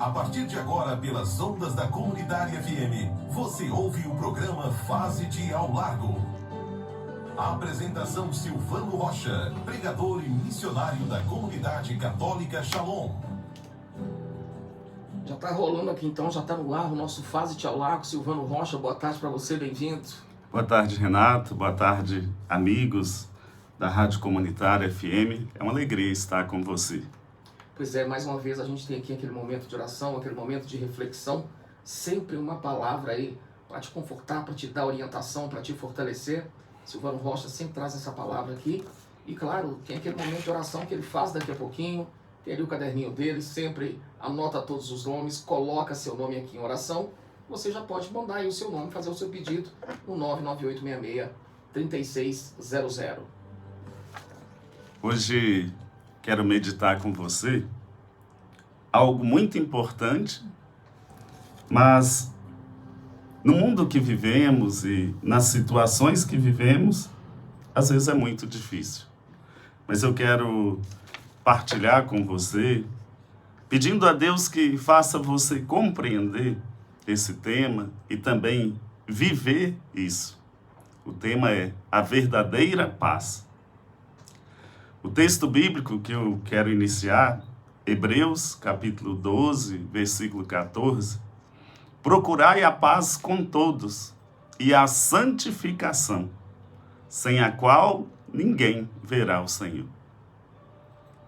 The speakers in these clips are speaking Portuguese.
A partir de agora, pelas ondas da Comunidade FM, você ouve o programa Faze-te ao Largo. A apresentação Silvano Rocha, pregador e missionário da Comunidade Católica Shalom. Já está rolando aqui então, já está no ar o nosso Faze-te ao Largo. Silvano Rocha, boa tarde para você, bem-vindo. Boa tarde, Renato, boa tarde, amigos da Rádio Comunitária FM. É uma alegria estar com você. Pois é, mais uma vez a gente tem aqui aquele momento de oração, aquele momento de reflexão, sempre uma palavra aí para te confortar, para te dar orientação, para te fortalecer. Silvano Rocha sempre traz essa palavra aqui. E claro, tem aquele momento de oração que ele faz daqui a pouquinho, tem ali o caderninho dele, sempre anota todos os nomes, coloca seu nome aqui em oração. Você já pode mandar aí o seu nome, fazer o seu pedido no 99866-3600. Hoje quero meditar com você algo muito importante, mas no mundo que vivemos e nas situações que vivemos, às vezes é muito difícil. Mas eu quero partilhar com você, pedindo a Deus que faça você compreender esse tema e também viver isso. O tema é a verdadeira paz. O texto bíblico que eu quero iniciar, Hebreus, capítulo 12, versículo 14. Procurai a paz com todos e a santificação, sem a qual ninguém verá o Senhor.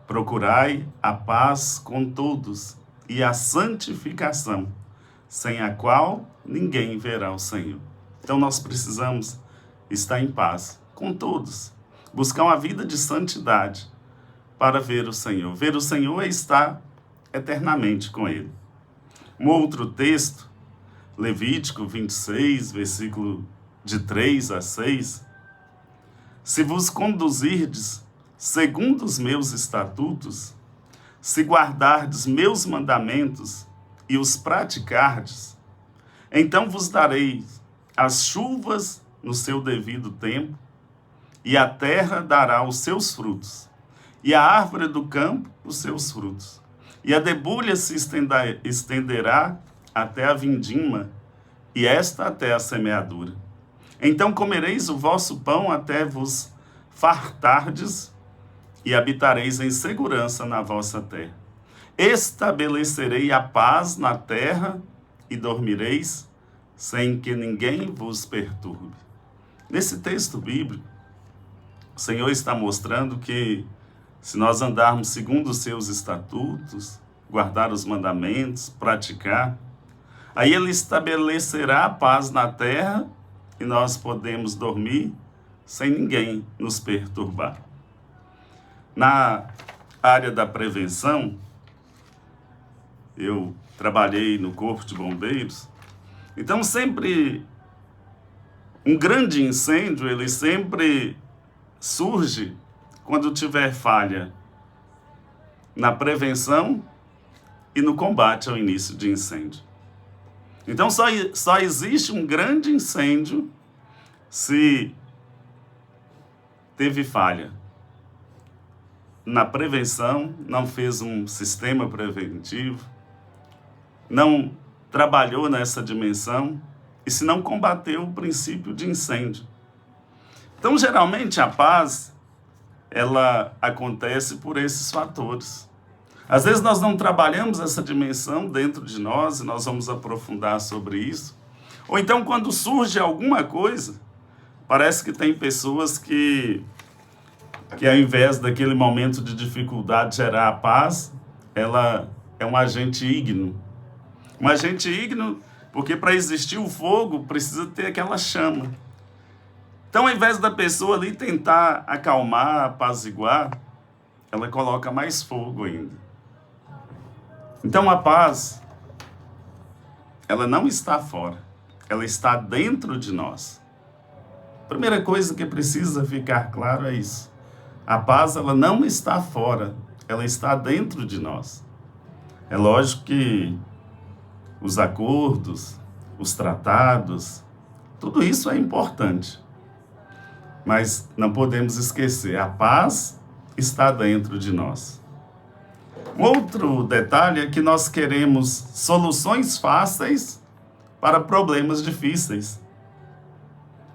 Procurai a paz com todos e a santificação, sem a qual ninguém verá o Senhor. Então nós precisamos estar em paz com todos. Buscar uma vida de santidade para ver o Senhor. Ver o Senhor é estar eternamente com Ele. Um outro texto, Levítico 26, versículo de 3 a 6. Se vos conduzirdes segundo os meus estatutos, se guardardes meus mandamentos e os praticardes, então vos darei as chuvas no seu devido tempo, e a terra dará os seus frutos, e a árvore do campo os seus frutos, e a debulha se estenderá até a vindima, e esta até a semeadura. Então comereis o vosso pão até vos fartardes, e habitareis em segurança na vossa terra. Estabelecerei a paz na terra, e dormireis, sem que ninguém vos perturbe. Nesse texto bíblico, o Senhor está mostrando que se nós andarmos segundo os seus estatutos, guardar os mandamentos, praticar, aí Ele estabelecerá a paz na terra e nós podemos dormir sem ninguém nos perturbar. Na área da prevenção, eu trabalhei no Corpo de Bombeiros, então sempre um grande incêndio, ele sempre surge quando tiver falha na prevenção e no combate ao início de incêndio. Então só existe um grande incêndio se teve falha na prevenção, não fez um sistema preventivo, não trabalhou nessa dimensão e se não combateu o princípio de incêndio. Então, geralmente, a paz, ela acontece por esses fatores. Às vezes, nós não trabalhamos essa dimensão dentro de nós, e nós vamos aprofundar sobre isso. Ou então, quando surge alguma coisa, parece que tem pessoas que ao invés daquele momento de dificuldade gerar a paz, ela é um agente ígneo. Um agente ígneo, porque para existir o fogo, precisa ter aquela chama. Então, ao invés da pessoa ali tentar acalmar, apaziguar, ela coloca mais fogo ainda. Então, a paz, ela não está fora, ela está dentro de nós. A primeira coisa que precisa ficar claro é isso. A paz, ela não está fora, ela está dentro de nós. É lógico que os acordos, os tratados, tudo isso é importante. Mas não podemos esquecer, a paz está dentro de nós. Outro detalhe é que nós queremos soluções fáceis para problemas difíceis.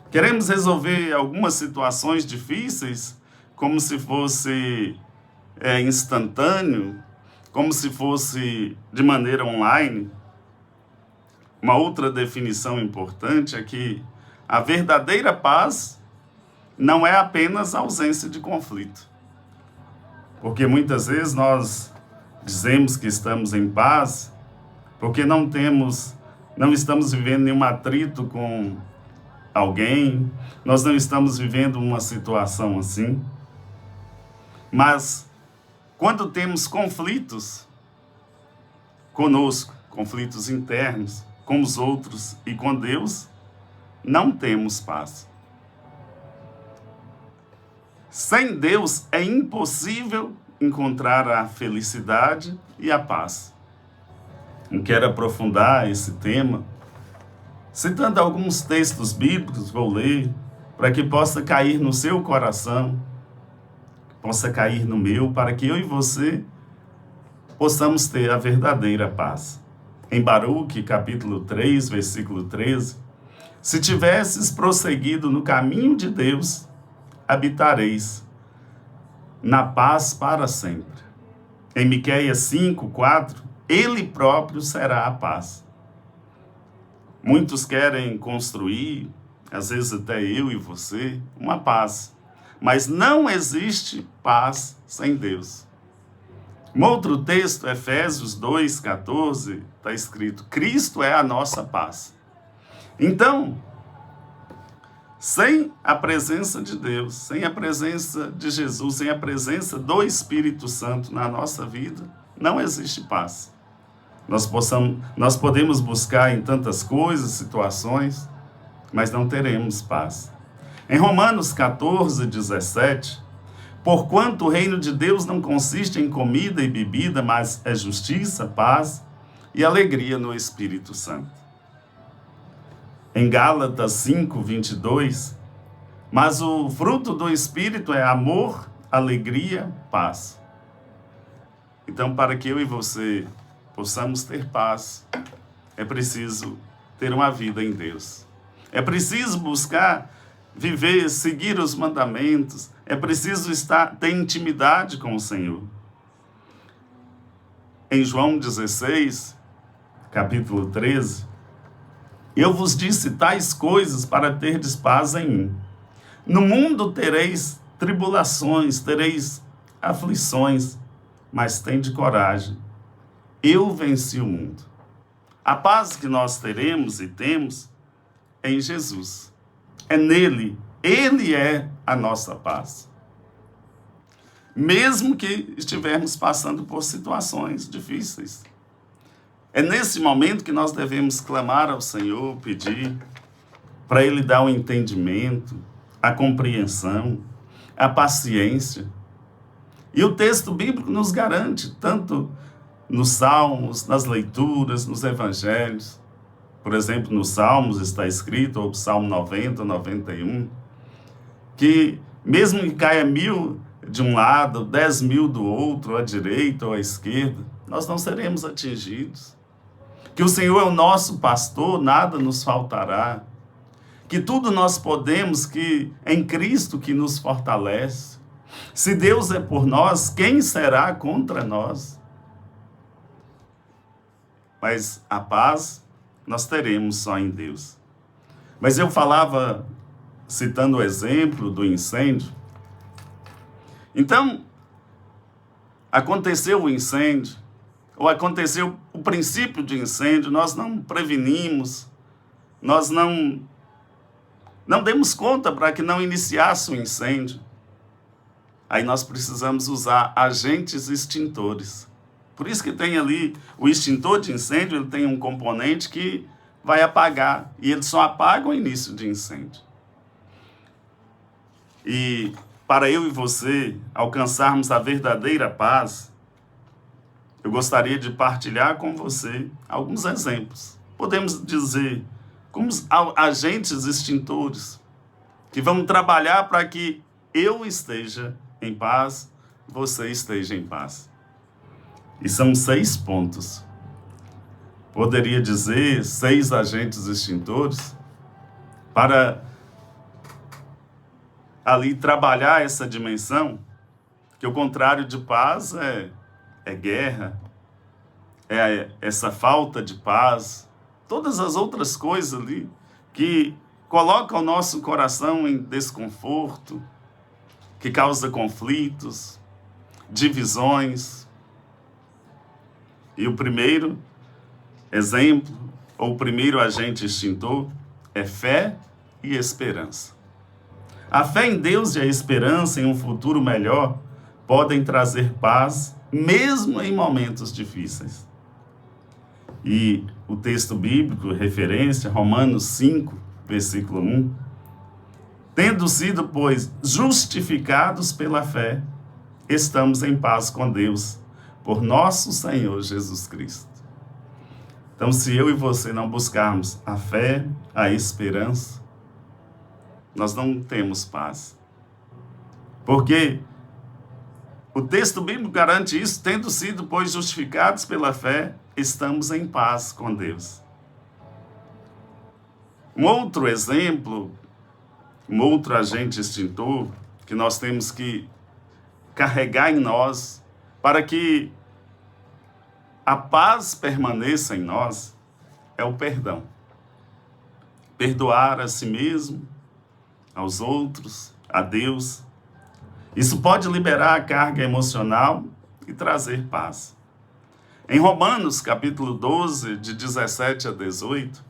Queremos resolver algumas situações difíceis como se fosse instantâneo, como se fosse de maneira online. Uma outra definição importante é que a verdadeira paz não é apenas ausência de conflito. Porque muitas vezes nós dizemos que estamos em paz porque não estamos vivendo nenhum atrito com alguém, nós não estamos vivendo uma situação assim. Mas quando temos conflitos conosco, conflitos internos, com os outros e com Deus, não temos paz. Sem Deus é impossível encontrar a felicidade e a paz. Eu quero aprofundar esse tema, citando alguns textos bíblicos, vou ler, para que possa cair no seu coração, possa cair no meu, para que eu e você possamos ter a verdadeira paz. Em Baruque, capítulo 3, versículo 13, se tivesses prosseguido no caminho de Deus, habitareis na paz para sempre. Em Miqueias 5, 4, Ele próprio será a paz. Muitos querem construir, às vezes até eu e você, uma paz. Mas não existe paz sem Deus. Um outro texto, Efésios 2, 14, está escrito: Cristo é a nossa paz. Então, sem a presença de Deus, sem a presença de Jesus, sem a presença do Espírito Santo na nossa vida, não existe paz. Nós podemos buscar em tantas coisas, situações, mas não teremos paz. Em Romanos 14, 17, porquanto o reino de Deus não consiste em comida e bebida, mas é justiça, paz e alegria no Espírito Santo. Em Gálatas 5, 22, mas o fruto do Espírito é amor, alegria, paz. Então, para que eu e você possamos ter paz, é preciso ter uma vida em Deus. É preciso buscar viver, seguir os mandamentos. É preciso ter intimidade com o Senhor. Em João 16, capítulo 13, eu vos disse tais coisas para terdes paz em mim. No mundo tereis tribulações, tereis aflições, mas tende coragem. Eu venci o mundo. A paz que nós teremos e temos é em Jesus. É nele. Ele é a nossa paz. Mesmo que estivermos passando por situações difíceis. É nesse momento que nós devemos clamar ao Senhor, pedir para Ele dar o entendimento, a compreensão, a paciência. E o texto bíblico nos garante, tanto nos Salmos, nas leituras, nos Evangelhos. Por exemplo, nos Salmos está escrito, ou Salmo 90, 91, que mesmo que caia 1.000 de um lado, 10.000 do outro, à direita ou à esquerda, nós não seremos atingidos. Que o Senhor é o nosso pastor, nada nos faltará. Que tudo nós podemos, que é em Cristo que nos fortalece. Se Deus é por nós, quem será contra nós? Mas a paz nós teremos só em Deus. Mas eu falava, citando o exemplo do incêndio. Então, aconteceu o incêndio, ou aconteceu o princípio de incêndio, nós não prevenimos, nós não demos conta para que não iniciasse o incêndio. Aí nós precisamos usar agentes extintores. Por isso que tem ali o extintor de incêndio, ele tem um componente que vai apagar, e ele só apaga o início de incêndio. E para eu e você alcançarmos a verdadeira paz, eu gostaria de partilhar com você alguns exemplos. Podemos dizer, como agentes extintores, que vão trabalhar para que eu esteja em paz, você esteja em paz. E são 6 pontos. Poderia dizer 6 agentes extintores para ali trabalhar essa dimensão, que o contrário de paz é guerra, é essa falta de paz, todas as outras coisas ali que colocam o nosso coração em desconforto, que causa conflitos, divisões. E o primeiro exemplo, ou o primeiro agente extintor, é fé e esperança. A fé em Deus e a esperança em um futuro melhor podem trazer paz, mesmo em momentos difíceis. E o texto bíblico, referência, Romanos 5, versículo 1, tendo sido, pois, justificados pela fé, estamos em paz com Deus, por nosso Senhor Jesus Cristo. Então, se eu e você não buscarmos a fé, a esperança, nós não temos paz. Porque o texto bíblico garante isso, tendo sido, pois, justificados pela fé, estamos em paz com Deus. Um outro exemplo, um outro agente extintor que nós temos que carregar em nós para que a paz permaneça em nós é o perdão. Perdoar a si mesmo, aos outros, a Deus. Isso pode liberar a carga emocional e trazer paz. Em Romanos, capítulo 12, de 17 a 18,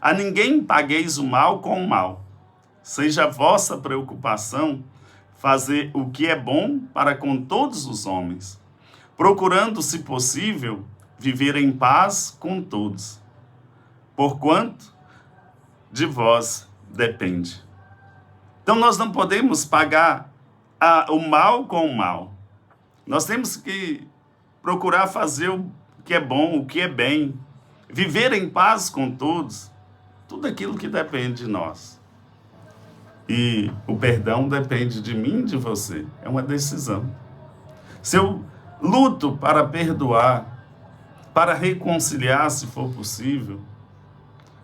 a ninguém pagueis o mal com o mal. Seja a vossa preocupação fazer o que é bom para com todos os homens, procurando, se possível, viver em paz com todos, porquanto de vós depende. Então nós não podemos pagar o mal com o mal. Nós temos que procurar fazer o que é bom, o que é bem, viver em paz com todos, tudo aquilo que depende de nós. E o perdão depende de mim e de você, é uma decisão. Se eu luto para perdoar, para reconciliar, se for possível,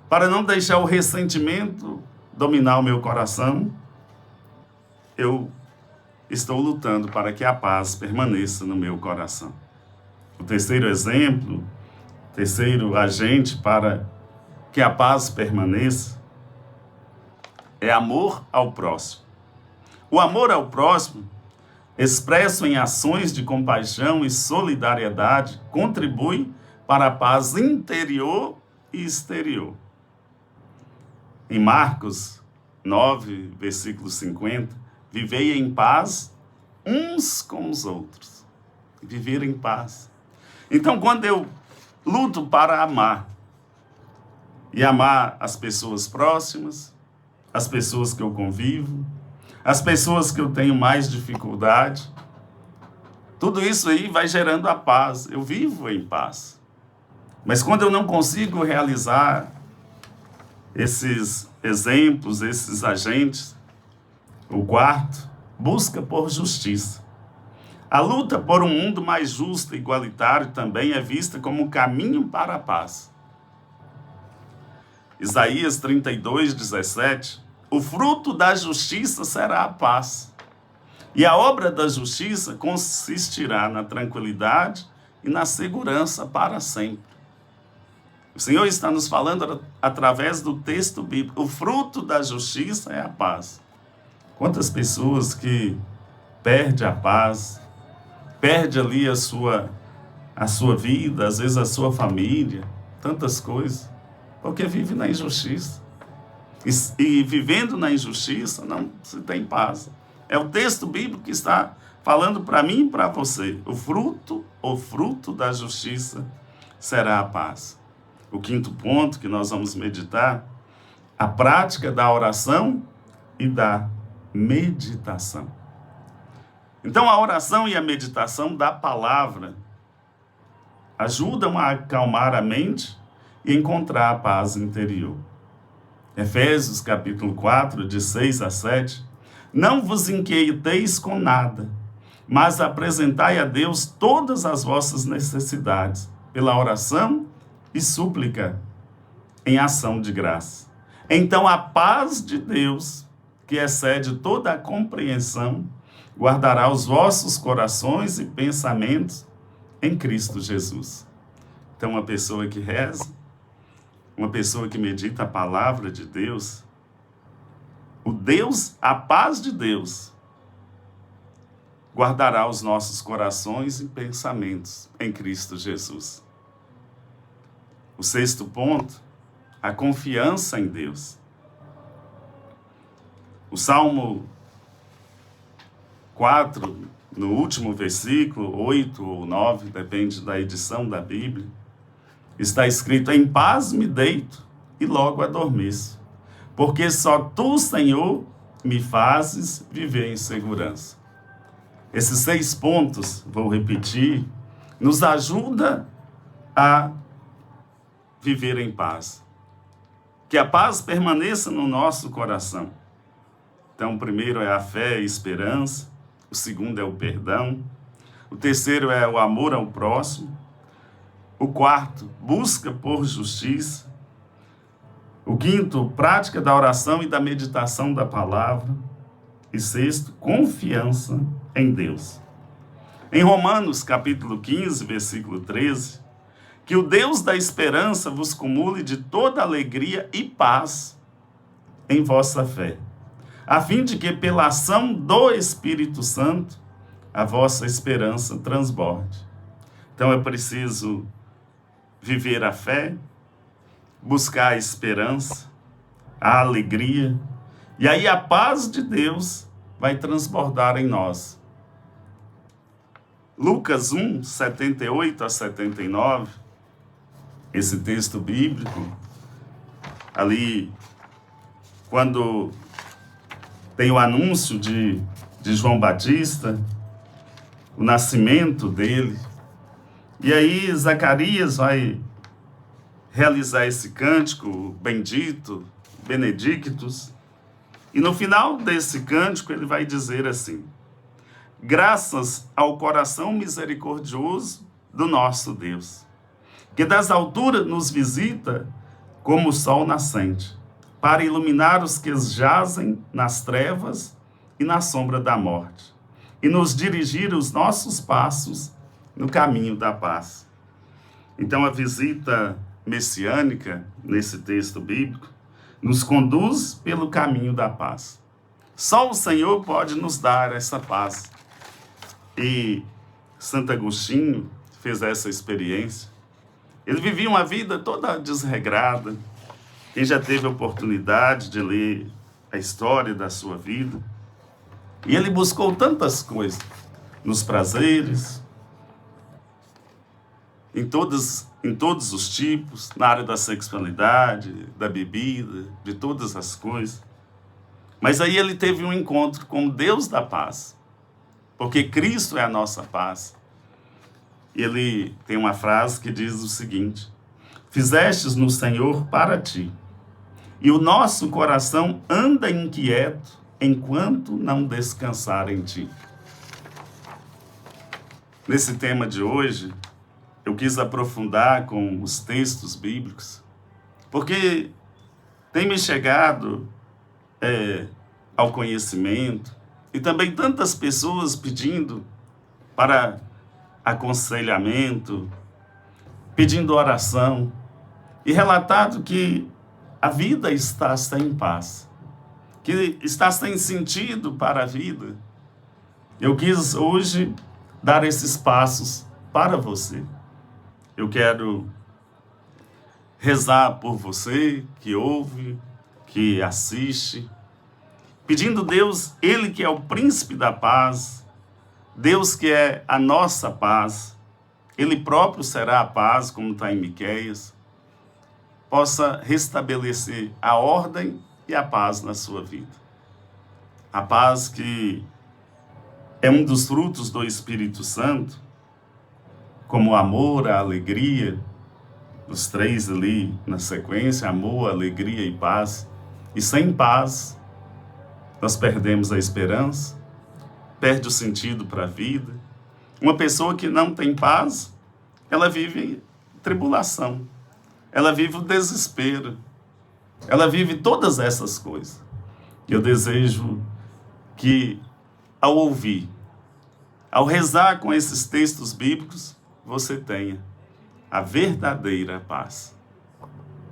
para não deixar o ressentimento dominar o meu coração, eu estou lutando para que a paz permaneça no meu coração. O terceiro exemplo, terceiro agente para que a paz permaneça, é amor ao próximo. O amor ao próximo, expresso em ações de compaixão e solidariedade, contribui para a paz interior e exterior. Em Marcos 9, versículo 50, vivei em paz uns com os outros. Viver em paz. Então, quando eu luto para amar, e amar as pessoas próximas, as pessoas que eu convivo, as pessoas que eu tenho mais dificuldade, tudo isso aí vai gerando a paz. Eu vivo em paz. Mas quando eu não consigo realizar esses exemplos, esses agentes, o quarto, busca por justiça. A luta por um mundo mais justo e igualitário também é vista como um caminho para a paz. Isaías 32, 17, o fruto da justiça será a paz, e a obra da justiça consistirá na tranquilidade e na segurança para sempre. O Senhor está nos falando através do texto bíblico, o fruto da justiça é a paz. Quantas pessoas que perdem a paz, perdem ali a sua vida, às vezes a sua família, tantas coisas, porque vive na injustiça. E vivendo na injustiça, não se tem paz. É o texto bíblico que está falando para mim e para você. O fruto da justiça será a paz. O quinto ponto que nós vamos meditar, a prática da oração e da meditação. Então, a oração e a meditação da palavra ajudam a acalmar a mente e encontrar a paz interior. Efésios capítulo 4, de 6 a 7, não vos inquieteis com nada, mas apresentai a Deus todas as vossas necessidades, pela oração e súplica, em ação de graça. Então a paz de Deus, que excede toda a compreensão, guardará os vossos corações e pensamentos em Cristo Jesus. Então uma pessoa que reza, uma pessoa que medita a palavra de Deus, a paz de Deus, guardará os nossos corações e pensamentos em Cristo Jesus. O sexto ponto, a confiança em Deus. O Salmo 4, no último versículo, 8 ou 9, depende da edição da Bíblia, está escrito: em paz me deito e logo adormeço, porque só tu, Senhor, me fazes viver em segurança. Esses 6 pontos, vou repetir, nos ajuda a viver em paz. Que a paz permaneça no nosso coração. Então, o primeiro é a fé e esperança, o segundo é o perdão, o terceiro é o amor ao próximo, o quarto, busca por justiça, o quinto, prática da oração e da meditação da palavra, e sexto, confiança em Deus. Em Romanos, capítulo 15, versículo 13, que o Deus da esperança vos cumule de toda alegria e paz em vossa fé, a fim de que, pela ação do Espírito Santo, a vossa esperança transborde. Então é preciso viver a fé, buscar a esperança, a alegria, e aí a paz de Deus vai transbordar em nós. Lucas 1, 78 a 79, esse texto bíblico, ali, quando tem o anúncio de João Batista, o nascimento dele, e aí Zacarias vai realizar esse cântico, bendito, benedictus, e no final desse cântico ele vai dizer assim: graças ao coração misericordioso do nosso Deus, que das alturas nos visita como o sol nascente, para iluminar os que jazem nas trevas e na sombra da morte, e nos dirigir os nossos passos no caminho da paz. Então a visita messiânica, nesse texto bíblico, nos conduz pelo caminho da paz. Só o Senhor pode nos dar essa paz. E Santo Agostinho fez essa experiência. Ele vivia uma vida toda desregrada. Quem já teve a oportunidade de ler a história da sua vida, e ele buscou tantas coisas, nos prazeres, em todos os tipos, na área da sexualidade, da bebida, de todas as coisas. Mas aí ele teve um encontro com o Deus da paz, porque Cristo é a nossa paz. Ele tem uma frase que diz o seguinte: fizestes no Senhor para ti, e o nosso coração anda inquieto enquanto não descansar em ti. Nesse tema de hoje, eu quis aprofundar com os textos bíblicos, porque tem me chegado ao conhecimento, e também tantas pessoas pedindo para aconselhamento, pedindo oração, e relatado que a vida está sem paz, que está sem sentido para a vida. Eu quis hoje dar esses passos para você. Eu quero rezar por você que ouve, que assiste, pedindo Deus, Ele que é o príncipe da paz, Deus que é a nossa paz, Ele próprio será a paz, como está em Miqueias, possa restabelecer a ordem e a paz na sua vida. A paz que é um dos frutos do Espírito Santo, como o amor, a alegria, os 3 ali na sequência: amor, alegria e paz. E sem paz, nós perdemos a esperança, perde o sentido para a vida. Uma pessoa que não tem paz, ela vive tribulação, ela vive o desespero, ela vive todas essas coisas. Eu desejo que, ao ouvir, ao rezar com esses textos bíblicos, você tenha a verdadeira paz.